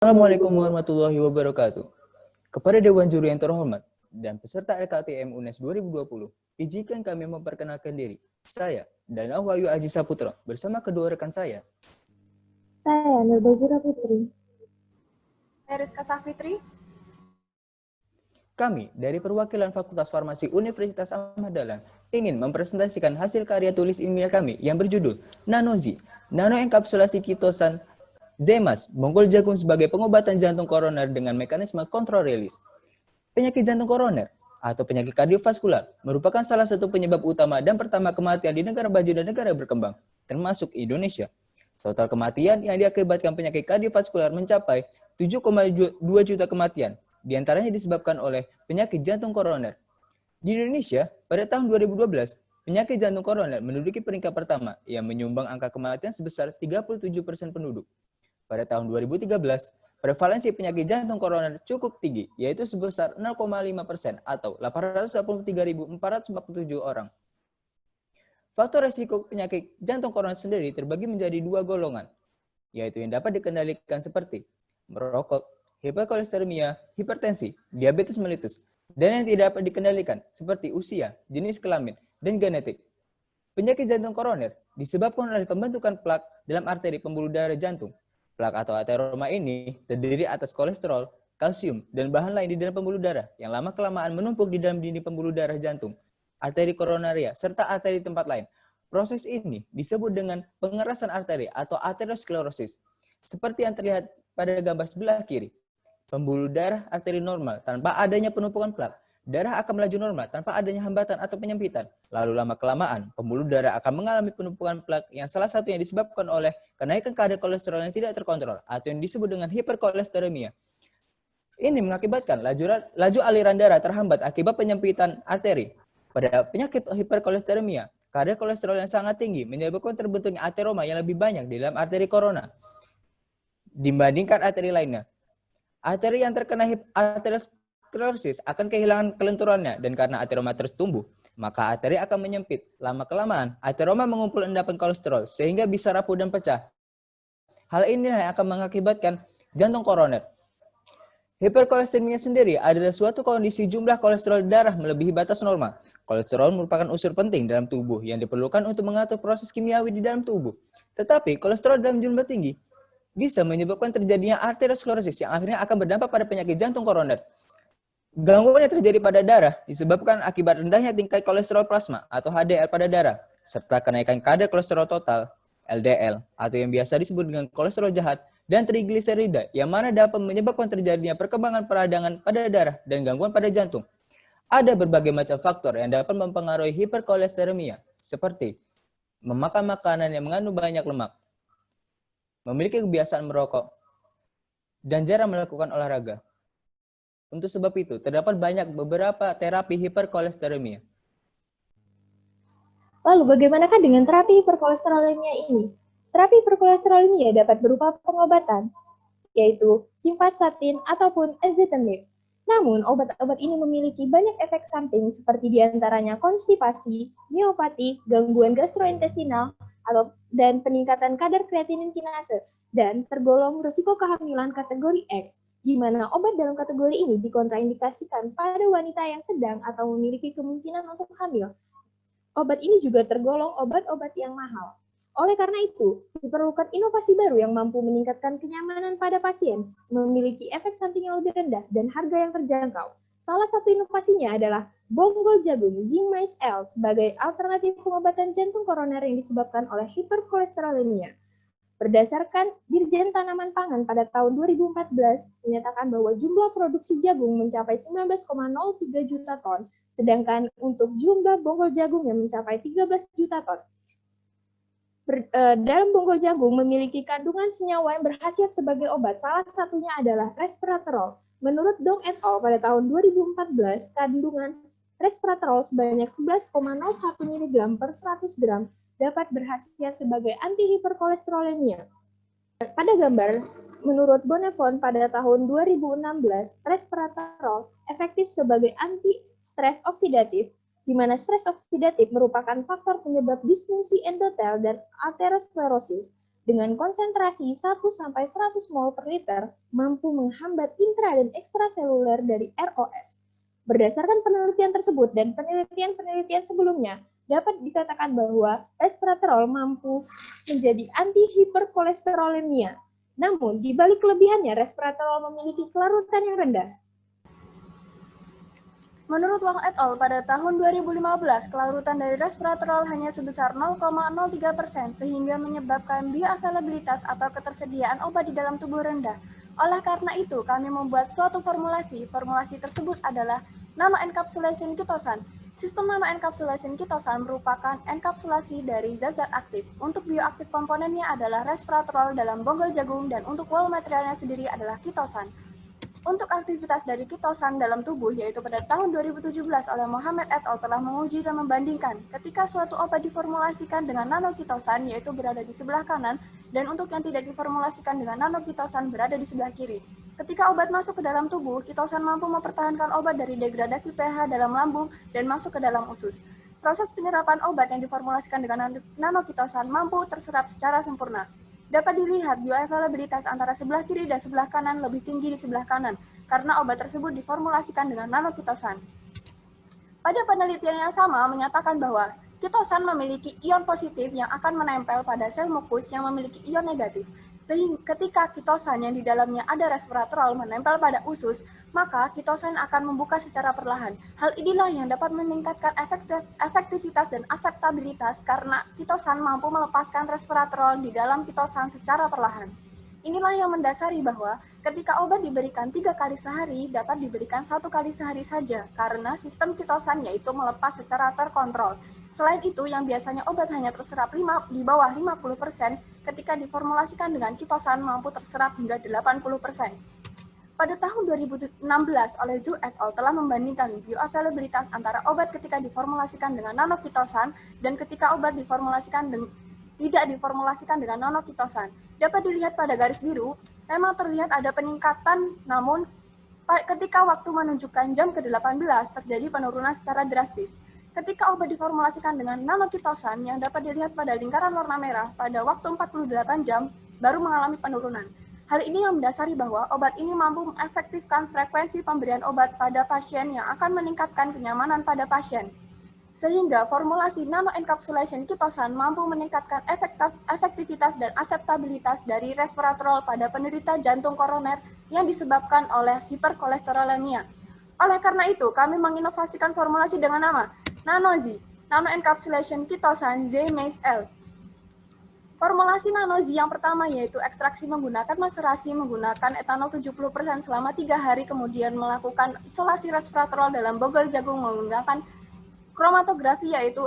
Assalamualaikum warahmatullahi wabarakatuh. Kepada Dewan Juri yang terhormat dan peserta LKTM UNES 2020, izinkan kami memperkenalkan diri. Saya, Danau Wahyu Aji Saputra, bersama kedua rekan saya. Saya, Nilbazura Putri. Saya Rizka Safitri. Kami, dari perwakilan Fakultas Farmasi Universitas Ahmad Dahlan, ingin mempresentasikan hasil karya tulis ilmiah kami yang berjudul NanoZ, Nanoenkapsulasi Kitosan ZMAS, bonggol jagung sebagai pengobatan jantung koroner dengan mekanisme kontrol rilis. Penyakit jantung koroner atau penyakit kardiovaskular merupakan salah satu penyebab utama dan pertama kematian di negara maju dan negara berkembang, termasuk Indonesia. Total kematian yang diakibatkan penyakit kardiovaskular mencapai 7,2 juta kematian, diantaranya disebabkan oleh penyakit jantung koroner. Di Indonesia, pada tahun 2012, penyakit jantung koroner menduduki peringkat pertama yang menyumbang angka kematian sebesar 37% penduduk. Pada tahun 2013, prevalensi penyakit jantung koroner cukup tinggi, yaitu sebesar 0,5% atau 883.447 orang. Faktor resiko penyakit jantung koroner sendiri terbagi menjadi dua golongan, yaitu yang dapat dikendalikan seperti merokok, hiperkolesteremia, hipertensi, diabetes mellitus, dan yang tidak dapat dikendalikan seperti usia, jenis kelamin, dan genetik. Penyakit jantung koroner disebabkan oleh pembentukan plak dalam arteri pembuluh darah jantung. Plak atau ateroma ini terdiri atas kolesterol, kalsium, dan bahan lain di dalam pembuluh darah yang lama-kelamaan menumpuk di dalam dinding pembuluh darah jantung, arteri koronaria, serta arteri tempat lain. Proses ini disebut dengan pengerasan arteri atau aterosklerosis. Seperti yang terlihat pada gambar sebelah kiri, pembuluh darah arteri normal tanpa adanya penumpukan plak. Darah akan melaju normal tanpa adanya hambatan atau penyempitan. Lalu lama-kelamaan, pembuluh darah akan mengalami penumpukan plak yang salah satunya disebabkan oleh kenaikan kadar kolesterol yang tidak terkontrol atau yang disebut dengan hiperkolesteremia. Ini mengakibatkan laju aliran darah terhambat akibat penyempitan arteri. Pada penyakit hiperkolesteremia, kadar kolesterol yang sangat tinggi menyebabkan terbentuknya ateroma yang lebih banyak di dalam arteri korona dibandingkan arteri lainnya. Arteri yang terkena aterosklerosis akan kehilangan kelenturannya, dan karena ateroma terus tumbuh, maka arteri akan menyempit. Lama-kelamaan, ateroma mengumpul endapan kolesterol sehingga bisa rapuh dan pecah. Hal ini yang akan mengakibatkan jantung koroner. Hiperkolesteremia sendiri adalah suatu kondisi jumlah kolesterol darah melebihi batas normal. Kolesterol merupakan unsur penting dalam tubuh yang diperlukan untuk mengatur proses kimiawi di dalam tubuh. Tetapi kolesterol dalam jumlah tinggi bisa menyebabkan terjadinya aterosklerosis yang akhirnya akan berdampak pada penyakit jantung koroner. Gangguan yang terjadi pada darah disebabkan akibat rendahnya tingkat kolesterol plasma atau HDL pada darah, serta kenaikan kadar kolesterol total, LDL, atau yang biasa disebut dengan kolesterol jahat, dan trigliserida, yang mana dapat menyebabkan terjadinya perkembangan peradangan pada darah dan gangguan pada jantung. Ada berbagai macam faktor yang dapat mempengaruhi hiperkolesteremia, seperti memakan makanan yang mengandung banyak lemak, memiliki kebiasaan merokok, dan jarang melakukan olahraga. Untuk sebab itu, terdapat beberapa terapi hiperkolesteremia. Lalu bagaimanakah dengan terapi hiperkolesterolemia ini? Terapi hiperkolesterolemia dapat berupa pengobatan, yaitu simvastatin ataupun ezetimibe. Namun, obat-obat ini memiliki banyak efek samping seperti diantaranya konstipasi, miopati, gangguan gastrointestinal, dan peningkatan kadar kreatinin kinase, dan tergolong risiko kehamilan kategori X, di mana obat dalam kategori ini dikontraindikasikan pada wanita yang sedang atau memiliki kemungkinan untuk hamil. Obat ini juga tergolong obat-obat yang mahal. Oleh karena itu, diperlukan inovasi baru yang mampu meningkatkan kenyamanan pada pasien, memiliki efek samping yang lebih rendah, dan harga yang terjangkau. Salah satu inovasinya adalah bonggol jagung ZMAS L sebagai alternatif pengobatan jantung koroner yang disebabkan oleh hiperkolesterolemia. Berdasarkan Dirjen Tanaman Pangan pada tahun 2014 menyatakan bahwa jumlah produksi jagung mencapai 19,03 juta ton, sedangkan untuk jumlah bonggol jagung yang mencapai 13 juta ton. Dalam bonggol jagung memiliki kandungan senyawa yang berkhasiat sebagai obat, salah satunya adalah resveratrol. Menurut Dong et al. Pada tahun 2014, kandungan resveratrol sebanyak 11,01 mg per 100 gram dapat berkhasiat sebagai anti-hiperkolesterolemia. Pada gambar, menurut Bonafont pada tahun 2016, resveratrol efektif sebagai anti-stres oksidatif, di mana stres oksidatif merupakan faktor penyebab disfungsi endotel dan aterosklerosis. Dengan konsentrasi 1-100 mol per liter, mampu menghambat intra- dan ekstraseluler dari ROS. Berdasarkan penelitian tersebut dan penelitian-penelitian sebelumnya, dapat dikatakan bahwa resveratrol mampu menjadi anti-hiperkolesterolemia. Namun, di balik kelebihannya, resveratrol memiliki kelarutan yang rendah. Menurut Wang et al. Pada tahun 2015, kelarutan dari resveratrol hanya sebesar 0,03%, sehingga menyebabkan bioavailabilitas atau ketersediaan obat di dalam tubuh rendah. Oleh karena itu, kami membuat suatu formulasi. Formulasi tersebut adalah nano-encapsulation kitosan. Sistem nano-encapsulation kitosan merupakan enkapsulasi dari zat-zat aktif. Untuk bioaktif komponennya adalah resveratrol dalam bonggol jagung, dan untuk wall materialnya sendiri adalah kitosan. Untuk aktivitas dari kitosan dalam tubuh, yaitu pada tahun 2017 oleh Mohammed et al. Telah menguji dan membandingkan ketika suatu obat diformulasikan dengan nanokitosan, yaitu berada di sebelah kanan, dan untuk yang tidak diformulasikan dengan nanokitosan berada di sebelah kiri. Ketika obat masuk ke dalam tubuh, kitosan mampu mempertahankan obat dari degradasi pH dalam lambung dan masuk ke dalam usus. Proses penyerapan obat yang diformulasikan dengan nanokitosan mampu terserap secara sempurna. Dapat dilihat bioavailabilitas antara sebelah kiri dan sebelah kanan lebih tinggi di sebelah kanan, karena obat tersebut diformulasikan dengan nanokitosan. Pada penelitian yang sama menyatakan bahwa kitosan memiliki ion positif yang akan menempel pada sel mukus yang memiliki ion negatif. Sehingga ketika kitosan yang di dalamnya ada resveratrol menempel pada usus, maka kitosan akan membuka secara perlahan. Hal inilah yang dapat meningkatkan efektivitas dan aseptabilitas karena kitosan mampu melepaskan resveratrol di dalam kitosan secara perlahan. Inilah yang mendasari bahwa ketika obat diberikan 3 kali sehari, dapat diberikan 1 kali sehari saja, karena sistem kitosan yaitu melepas secara terkontrol. Selain itu, yang biasanya obat hanya terserap di bawah 50%, ketika diformulasikan dengan kitosan mampu terserap hingga 80%. Pada tahun 2016 oleh Zhu et al. Telah membandingkan bioavailabilitas antara obat ketika diformulasikan dengan nanokitosan dan ketika obat tidak diformulasikan dengan nanokitosan. Dapat dilihat pada garis biru, memang terlihat ada peningkatan, namun ketika waktu menunjukkan jam ke-18 terjadi penurunan secara drastis. Ketika obat diformulasikan dengan nanokitosan yang dapat dilihat pada lingkaran warna merah pada waktu 48 jam baru mengalami penurunan. Hal ini yang mendasari bahwa obat ini mampu mengefektifkan frekuensi pemberian obat pada pasien yang akan meningkatkan kenyamanan pada pasien. Sehingga formulasi nano-encapsulation kitosan mampu meningkatkan efektivitas dan aseptabilitas dari resveratrol pada penderita jantung koroner yang disebabkan oleh hiperkolesterolemia. Oleh karena itu, kami menginovasikan formulasi dengan nama Nano-Z, Nano-Encapsulation Kitosan Z-MACE-L. Formulasi Nano-Z yang pertama yaitu ekstraksi menggunakan maserasi menggunakan etanol 70% selama 3 hari, kemudian melakukan isolasi resveratrol dalam bonggol jagung menggunakan kromatografi yaitu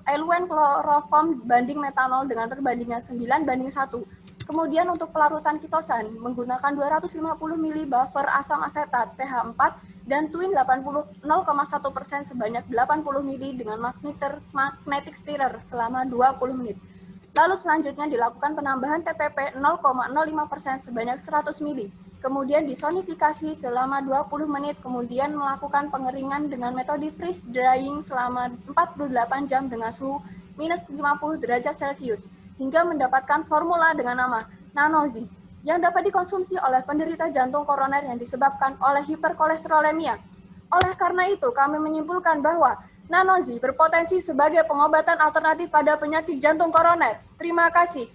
eluen kloroform banding metanol dengan perbandingan 9:1. Kemudian untuk pelarutan kitosan menggunakan 250 ml buffer asam asetat pH 4 dan twin 0,1% sebanyak 80 ml dengan magnetic stirrer selama 20 menit. Lalu selanjutnya dilakukan penambahan TPP 0,05% sebanyak 100 ml. Kemudian disonifikasi selama 20 menit, kemudian melakukan pengeringan dengan metode freeze drying selama 48 jam dengan suhu minus 50 derajat Celcius, hingga mendapatkan formula dengan nama Nano-Z, yang dapat dikonsumsi oleh penderita jantung koroner yang disebabkan oleh hiperkolesterolemia. Oleh karena itu, kami menyimpulkan bahwa Nano-Z berpotensi sebagai pengobatan alternatif pada penyakit jantung koroner. Terima kasih.